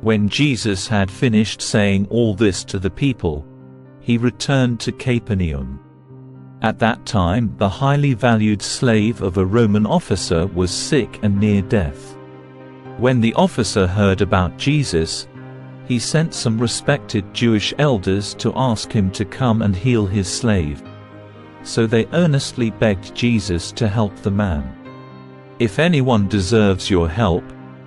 When Jesus had finished saying all this to the people, he returned to Capernaum. At that time the highly valued slave of a Roman officer was sick and near death. When the officer heard about Jesus, he sent some respected Jewish elders to ask him to come and heal his slave. So they earnestly begged Jesus to help the man. "If anyone deserves your help,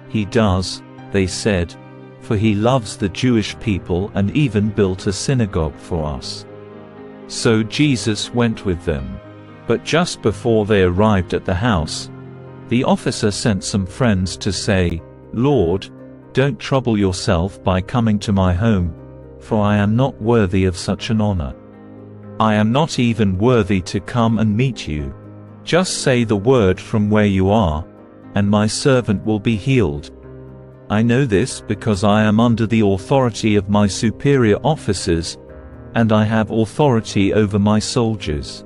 he does," they said, "for he loves the Jewish people and even built a synagogue for us." So Jesus went with them. But just before they arrived at the house, the officer sent some friends to say, "Lord, don't trouble yourself by coming to my home, for I am not worthy of such an honor. I am not even worthy to come and meet you. Just say the word from where you are, and my servant will be healed. I know this because I am under the authority of my superior officers, and I have authority over my soldiers.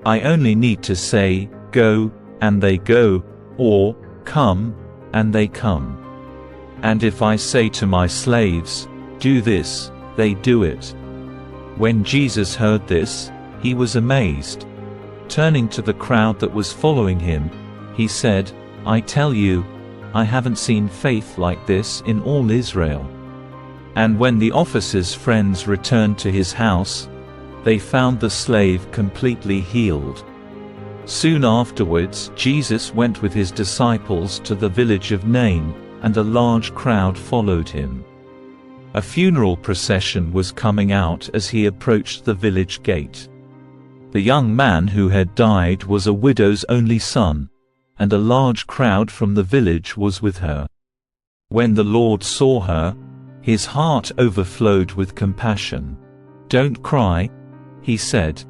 I only need to say, 'Go,' and they go, or 'Come,' and they come. And if I say to my slaves, 'Do this,' they do it." When Jesus heard this, he was amazed. Turning to the crowd that was following him, he said, "I tell you, I haven't seen faith like this in all Israel." And when the officer's friends returned to his house, they found the slave completely healed. Soon afterwards Jesus went with his disciples to the village of Nain, and a large crowd followed him. A funeral procession was coming out as he approached the village gate. The young man who had died was a widow's only son, and a large crowd from the village was with her. When the Lord saw her, his heart overflowed with compassion. "Don't cry," he said.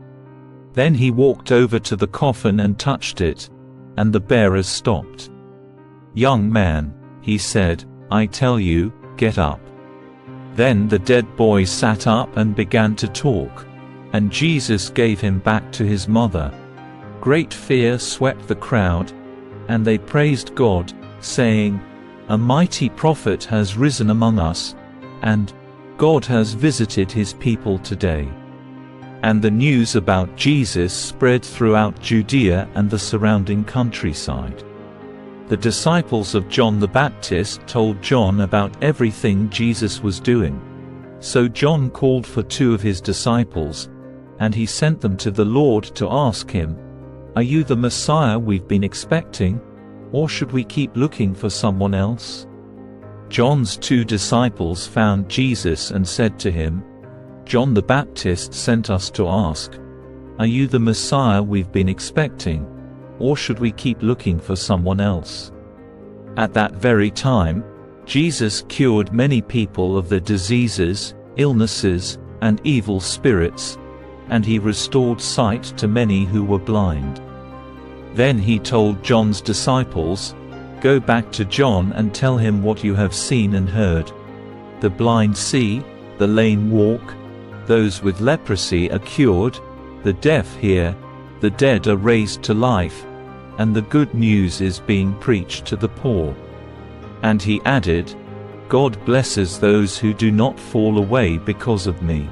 Then he walked over to the coffin and touched it, and the bearers stopped. "Young man," he said, "I tell you, get up." Then the dead boy sat up and began to talk, and Jesus gave him back to his mother. Great fear swept the crowd, and they praised God, saying, "A mighty prophet has risen among us, and God has visited his people today." And the news about Jesus spread throughout Judea and the surrounding countryside. The disciples of John the Baptist told John about everything Jesus was doing. So John called for 2 of his disciples, and he sent them to the Lord to ask him, "Are you the Messiah we've been expecting, or should we keep looking for someone else?" John's 2 disciples found Jesus and said to him, "John the Baptist sent us to ask, 'Are you the Messiah we've been expecting, or should we keep looking for someone else?'" At that very time, Jesus cured many people of their diseases, illnesses, and evil spirits, and he restored sight to many who were blind. Then he told John's disciples, "Go back to John and tell him what you have seen and heard. The blind see, the lame walk, those with leprosy are cured, the deaf hear, the dead are raised to life, and the good news is being preached to the poor." And he added, "God blesses those who do not fall away because of me."